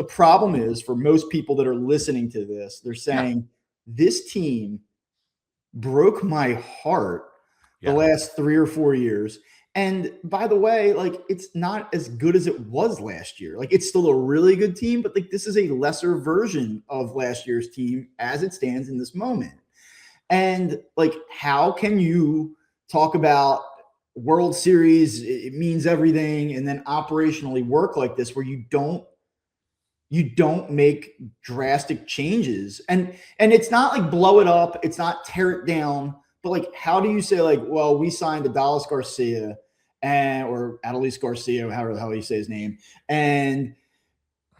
problem is for most people that are listening to this, they're saying this team broke my heart the last 3 or 4 years. And by the way, like, it's not as good as it was last year. Like, it's still a really good team, but like, this is a lesser version of last year's team as it stands in this moment. And like, how can you talk about World Series, it means everything, and then operationally work like this where you don't make drastic changes? And it's not like blow it up, it's not tear it down, but like, how do you say, like, well, we signed Adolis Garcia or Adolis Garcia, however the hell you say his name, and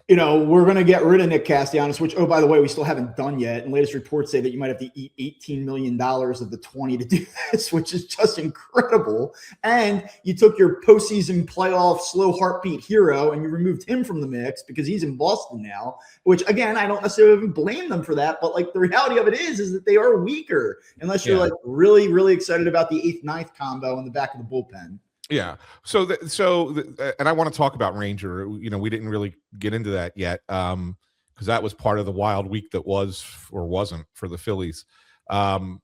we're going to get rid of Nick Castellanos, which, oh, by the way, we still haven't done yet. And latest reports say that you might have to eat $18 million of the 20 to do this, which is just incredible. And you took your postseason playoff slow heartbeat hero and you removed him from the mix because he's in Boston now, which, again, I don't necessarily blame them for that. But like, the reality of it is that they are weaker unless you're like really, really excited about the 8th-9th combo in the back of the bullpen. Yeah. And I want to talk about Ranger. We didn't really get into that yet because that was part of the wild week that was or wasn't for the Phillies. But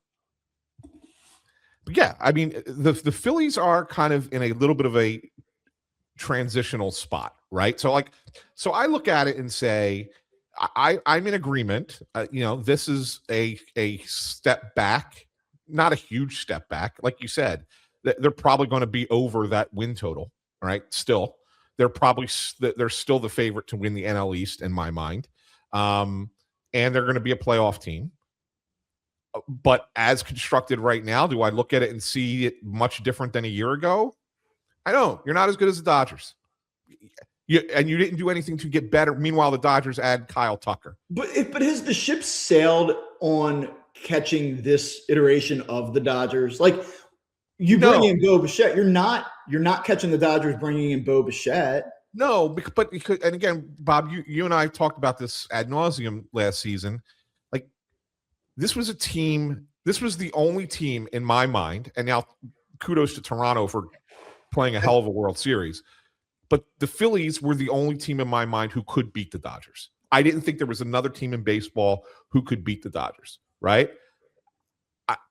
yeah, I mean, the Phillies are kind of in a little bit of a transitional spot, right? So I look at it and say, I'm in agreement. This is a step back, not a huge step back, like you said. They're probably going to be over that win total, right? Still, they're still the favorite to win the NL East in my mind, and they're going to be a playoff team. But as constructed right now, do I look at it and see it much different than a year ago? I don't. You're not as good as the Dodgers, and you didn't do anything to get better. Meanwhile, the Dodgers add Kyle Tucker. But has the ship sailed on catching this iteration of the Dodgers? Like, you bring in Bo Bich-ette. You're not catching the Dodgers bringing in Bo Bich-ette. No, but and again, Bob, you and I talked about this ad nauseum last season. Like, this was a team. This was the only team in my mind. And now, kudos to Toronto for playing a hell of a World Series. But the Phillies were the only team in my mind who could beat the Dodgers. I didn't think there was another team in baseball who could beat the Dodgers. Right.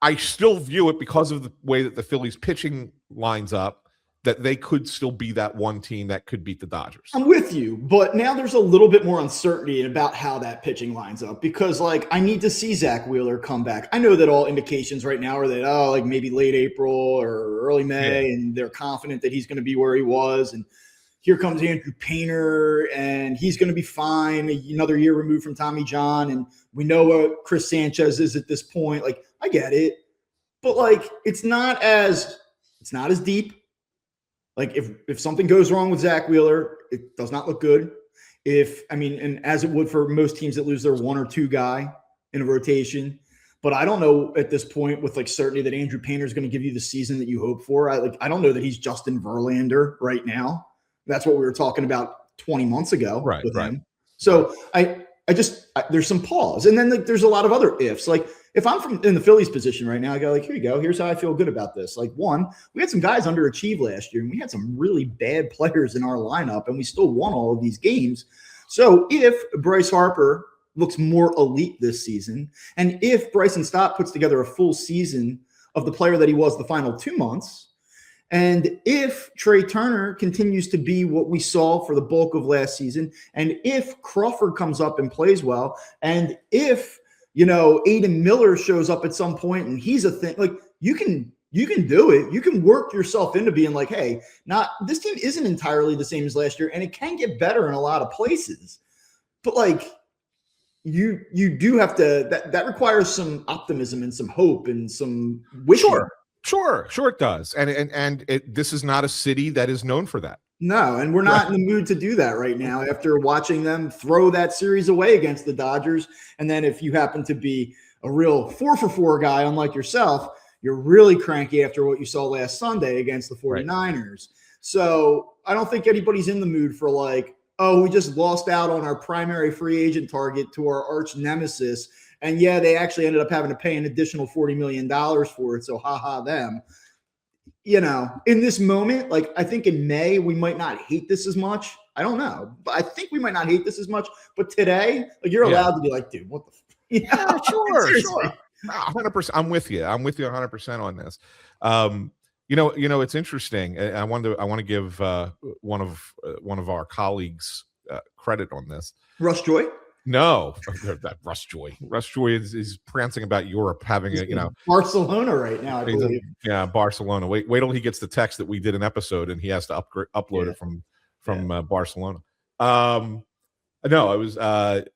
I still view it, because of the way that the Phillies pitching lines up, that they could still be that one team that could beat the Dodgers. I'm with you, but now there's a little bit more uncertainty about how that pitching lines up, because like, I need to see Zach Wheeler come back. I know that all indications right now are that, like maybe late April or early May, and they're confident that he's going to be where he was. And here comes Andrew Painter, and he's going to be fine. Another year removed from Tommy John, and we know what Chris Sanchez is at this point. Like, I get it, but like, it's not as deep. Like, if something goes wrong with Zach Wheeler, it does not look good. And as it would for most teams that lose their one or two guy in a rotation. But I don't know at this point with like certainty that Andrew Painter is going to give you the season that you hope for. I don't know that he's Justin Verlander right now. That's what we were talking about 20 months ago with him. So there's some pause. And then like, there's a lot of other ifs. Like, if I'm in the Phillies position right now, I go like, here you go. Here's how I feel good about this. Like, one, we had some guys underachieve last year, and we had some really bad players in our lineup, and we still won all of these games. So if Bryce Harper looks more elite this season, and if Bryson Stott puts together a full season of the player that he was the final 2 months, and if Trey Turner continues to be what we saw for the bulk of last season, and if Crawford comes up and plays well, and if Aiden Miller shows up at some point and he's a thing, like, you can do it. You can work yourself into being like, hey, this team isn't entirely the same as last year, and it can get better in a lot of places. But like, you do have to, that requires some optimism and some hope and some wishing. Sure it does. And this is not a city that is known for that. No, and we're not in the mood to do that right now after watching them throw that series away against the Dodgers. And then if you happen to be a real 4-for-4 guy, unlike yourself, you're really cranky after what you saw last Sunday against the 49ers. Right. So I don't think anybody's in the mood for like, oh, we just lost out on our primary free agent target to our arch nemesis. And yeah, they actually ended up having to pay an additional $40 million for it. So haha them. In this moment, like, I think in May, we might not hate this as much I don't know. But I think we might not hate this as much. But today, like you're allowed to be like, dude, what the yeah, sure. Seriously. 100%. I'm with you. I'm with you 100% on this. It's interesting. I want to give one of our colleagues credit on this. Russ Joy? No, that Russ Joy. Russ Joy is prancing about Europe, having Barcelona right now, I believe. Barcelona. Wait till he gets the text that we did an episode and he has to upload it from Barcelona. No, it was Ty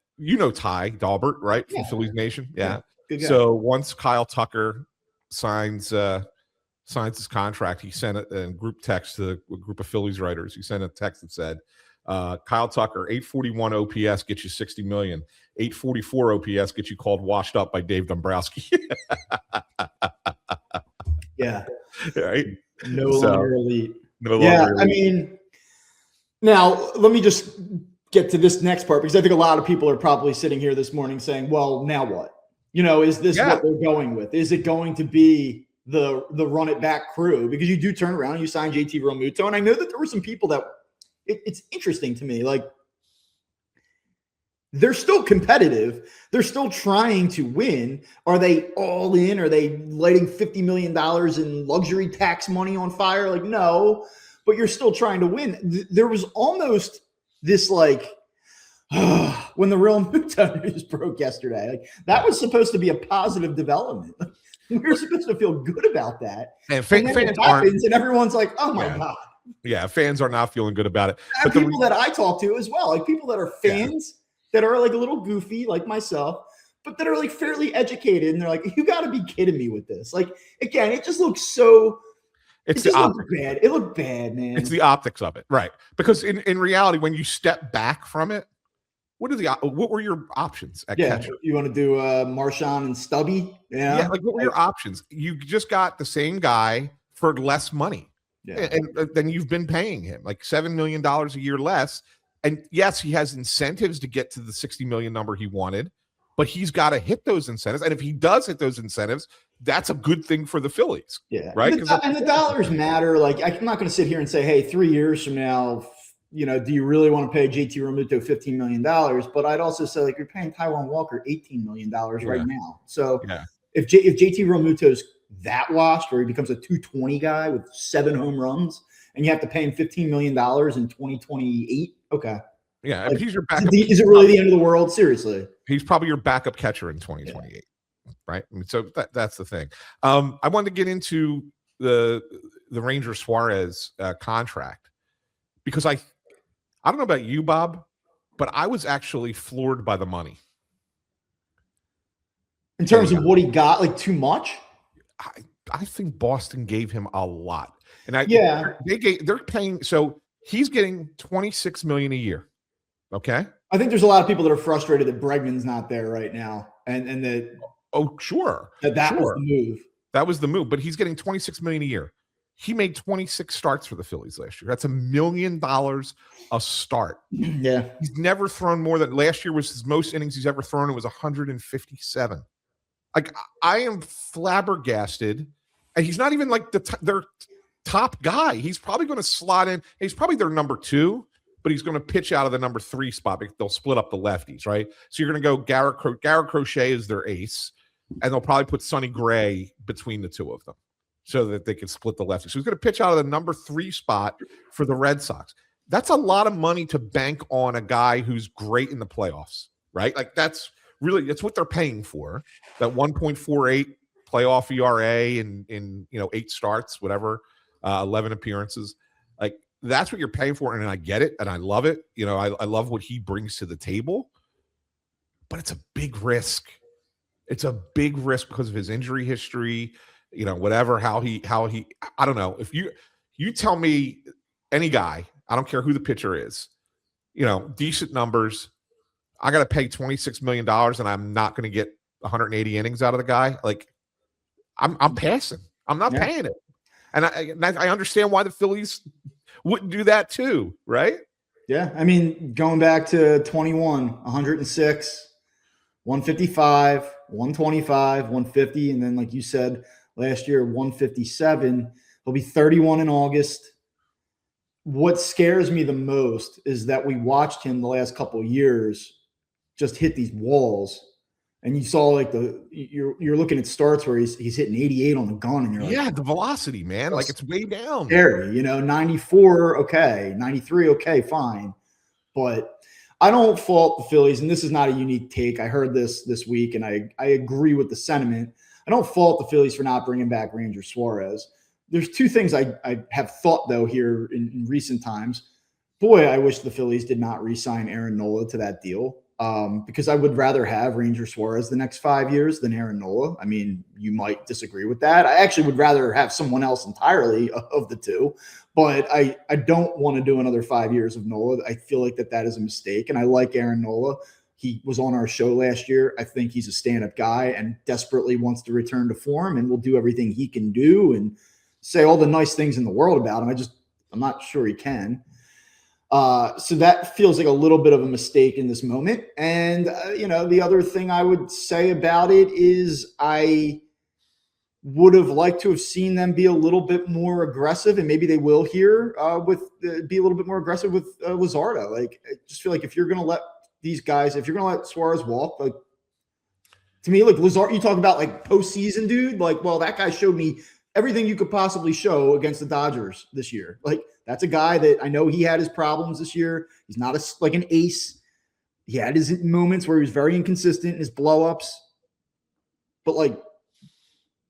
Dalbert, right, from Phillies Nation. Yeah. So once Kyle Tucker signs his contract, he sent a group text to a group of Phillies writers. He sent a text that said, Kyle Tucker, 841 OPS gets you 60 million. 844 OPS gets you called washed up by Dave Dombrowski. Yeah. Right. No longer elite. Elite. I mean, now let me just get to this next part, because I think a lot of people are probably sitting here this morning saying, well, now what? Is this what they're going with? Is it going to be the run it back crew? Because you do turn around and you sign JT Realmuto. And I know that there were some people that it's interesting to me. Like, they're still competitive. They're still trying to win. Are they all in? Are they lighting $50 million in luxury tax money on fire? Like, no, but you're still trying to win. There was almost this like, when the real Muto news broke yesterday, like that was supposed to be a positive development. We were supposed to feel good about that. And fans happens, and everyone's like, oh my God. Yeah, fans are not feeling good about it. And people that I talk to as well, like people that are fans that are like a little goofy, like myself, but that are like fairly educated. And they're like, you got to be kidding me with this. Like, again, it just looks so. It just looked bad. It looked bad, man. It's the optics of it. Right. Because in reality, when you step back from it, what were your options at catcher? You want to do Marshawn and Stubby? Yeah. Like, what were your options? You just got the same guy for less money. Yeah. And then you've been paying him like $7 million a year less. And yes, he has incentives to get to the 60 million number he wanted, but he's got to hit those incentives. And if he does hit those incentives, that's a good thing for the Phillies. Yeah. Right. And the dollars matter. Like, I'm not going to sit here and say, hey, 3 years from now, do you really want to pay JT Realmuto $15 million? But I'd also say, like, you're paying Taijuan Walker $18 million right now. So if JT Realmuto's that washed, or he becomes a 220 guy with 7 home runs, and you have to pay him $15 million in 2028. Okay. Yeah. Like, he's your backup. Is it really the end of the world? Seriously. He's probably your backup catcher in 2028. Yeah. Right. I mean, so that's the thing. I wanted to get into the Ranger Suarez contract, because I don't know about you, Bob, but I was actually floored by the money. In terms of what he got, like, too much? I think Boston gave him a lot. And they're paying, so he's getting $26 million a year. Okay. I think there's a lot of people that are frustrated that Bregman's not there right now. And that sure. That was the move. That was the move, but he's getting $26 million a year. He made 26 starts for the Phillies last year. That's $1 million a start. Yeah. He's never thrown more than, last year was his most innings he's ever thrown. It was 157. Like, I am flabbergasted. And he's not even like their top guy. He's probably going to slot in. He's probably their number 2, but he's going to pitch out of the number 3 spot. They'll split up the lefties, right? So you're going to go Garrett Crochet is their ace, and they'll probably put Sonny Gray between the two of them so that they can split the lefties. So he's going to pitch out of the number 3 spot for the Red Sox. That's a lot of money to bank on a guy who's great in the playoffs, right? Like, that's what they're paying for. That 1.48 playoff ERA in 8 starts, whatever, 11 appearances. Like, that's what you're paying for, and I get it, and I love it. I love what he brings to the table, but it's a big risk. It's a big risk because of his injury history, whatever, how he, I don't know. If you tell me any guy, I don't care who the pitcher is, decent numbers, I got to pay $26 million and I'm not going to get 180 innings out of the guy. Like, I'm passing. I'm not paying it. And I understand why the Phillies wouldn't do that too, right? Yeah. I mean, going back to 21, 106, 155, 125, 150. And then, like you said, last year, 157. He'll be 31 in August. what scares me the most is that we watched him the last couple of years just hit these walls. And you saw like you're looking at starts where he's hitting 88 on the gun, and you're like, yeah, the velocity, man, like it's way down. Scary, 94, okay, 93, okay, fine. But I don't fault the Phillies, and this is not a unique take. I heard this week, and I agree with the sentiment. I don't fault the Phillies for not bringing back Ranger Suarez. There's two things I have thought, though, here in recent times. Boy, I wish the Phillies did not re-sign Aaron Nola to that deal, because I would rather have Ranger Suarez the next 5 years than Aaron Nola. I mean, you might disagree with that. I actually would rather have someone else entirely of the two, but I don't want to do another 5 years of Nola. I feel like that is a mistake, and I like Aaron Nola. He was on our show last year. I think he's a stand-up guy and desperately wants to return to form, and will do everything he can do and say all the nice things in the world about him. I'm not sure he can. So that feels like a little bit of a mistake in this moment. And, the other thing I would say about it is I would have liked to have seen them be a little bit more aggressive, and maybe they will here be a little bit more aggressive with Luzardo. Like, I just feel like if you're going to let these guys, if you're going to let Suarez walk, like, to me, like Luzardo, you talk about like postseason dude, like, well, that guy showed me everything you could possibly show against the Dodgers this year. Like, that's a guy that I know he had his problems this year. He's not like an ace. He had his moments where he was very inconsistent in his blowups. But, like,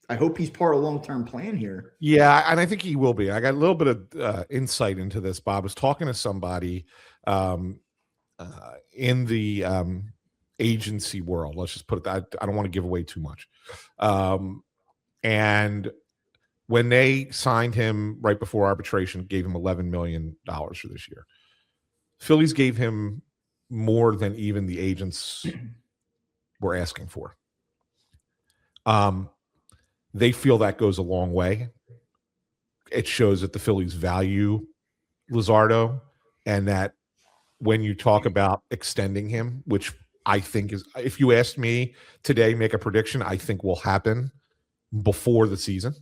I hope he's part of a long-term plan here. Yeah, and I think he will be. I got a little bit of insight into this, Bob. I was talking to somebody in the agency world. Let's just put it that. I don't want to give away too much. And when they signed him right before arbitration, gave him $11 million for this year. Phillies gave him more than even the agents were asking for. They feel that goes a long way. It shows that the Phillies value Luzardo, and that when you talk about extending him, which I think is, if you asked me today, make a prediction, I think will happen before the season.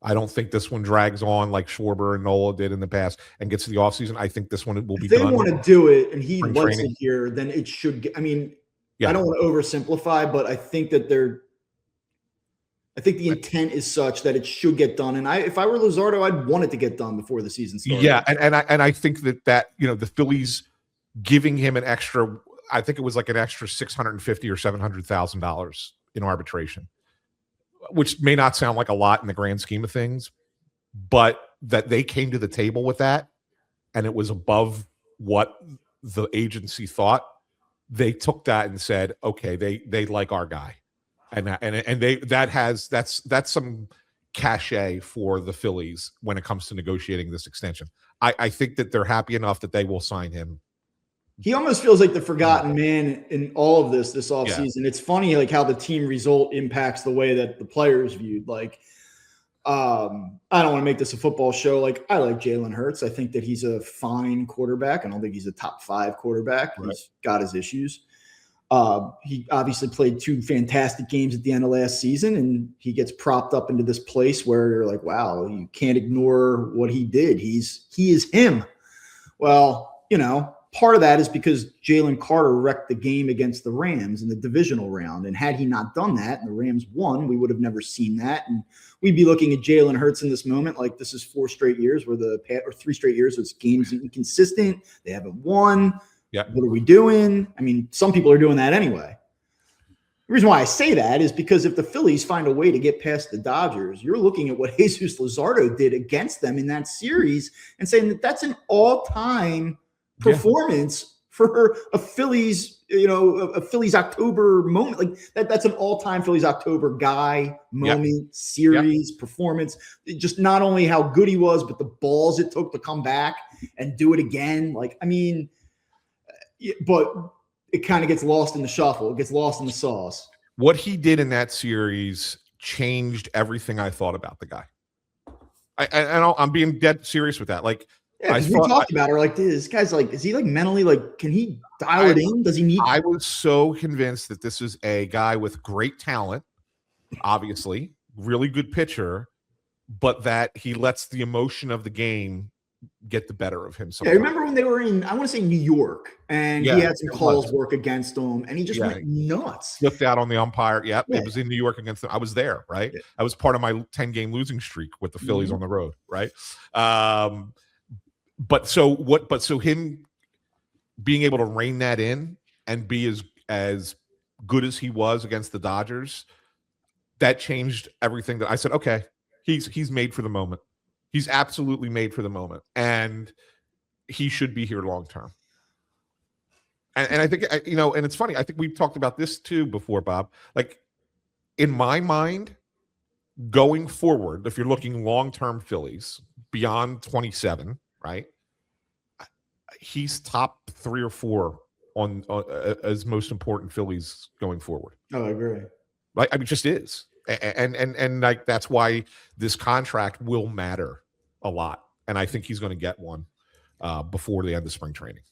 I don't think this one drags on like Schwarber and Nola did in the past and gets to the offseason. I think this one will be done. If they want to do it and he likes it here, then it should get, I mean, yeah. I don't want to oversimplify, but I think that I think the intent is such that it should get done. And if I were Luzardo, I'd want it to get done before the season starts. Yeah, and I think that the Phillies giving him an extra, I think it was like an extra $650,000 or $700,000 in arbitration, which may not sound like a lot in the grand scheme of things, but that they came to the table with that and it was above what the agency thought. They took that and said, okay, they like our guy. And that's some cachet for the Phillies when it comes to negotiating this extension. I think that they're happy enough that they will sign him. He almost feels like the forgotten man in all of this offseason. Yeah. It's funny, like, how the team result impacts the way that the players viewed. Like, I don't want to make this a football show. Like, I like Jalen Hurts. I think that he's a fine quarterback. I don't think he's a top 5 quarterback. Right. He's got his issues. He obviously played 2 fantastic games at the end of last season, and he gets propped up into this place where you're like, wow, you can't ignore what he did. He is him. Well, part of that is because Jalen Carter wrecked the game against the Rams in the divisional round. And had he not done that and the Rams won, we would have never seen that. And we'd be looking at Jalen Hurts in this moment like this is 4 straight years or 3 straight years where this game's inconsistent. They haven't won. Yeah. What are we doing? I mean, some people are doing that anyway. The reason why I say that is because if the Phillies find a way to get past the Dodgers, you're looking at what Jesus Luzardo did against them in that series and saying that that's an all-time performance for a Phillies, a Phillies October moment. Like that's an all-time Phillies October guy moment, series, performance. Just not only how good he was, but the balls it took to come back and do it again. Like, I mean, but it kind of gets lost in the shuffle. It gets lost in the sauce. What he did in that series changed everything I thought about the guy. I'm being dead serious with that. Like, yeah, we talked about it. Like, this guy's like, is he like mentally, like, can he dial it in? Does he need? I was so convinced that this is a guy with great talent, obviously, really good pitcher, but that he lets the emotion of the game get the better of him Yeah, I sometimes. remember when they were in, I want to say New York, and he had some calls work against him, and he just went nuts. Flipped out on the umpire. Yep, it was in New York against them. I was there, right? Yeah. I was part of my 10-game losing streak with the Phillies on the road, right? But so him being able to rein that in and be as good as he was against the Dodgers, that changed everything. That I said, okay, he's made for the moment. He's absolutely made for the moment, and he should be here long term. And I think, and it's funny. I think we've talked about this too before, Bob. Like, in my mind, going forward, if you're looking long term Phillies beyond 27, right? He's top 3 or 4 on as most important Phillies going forward. Oh, I agree. Right? I mean, just is, and like that's why this contract will matter a lot, and I think he's going to get one before the end of spring training.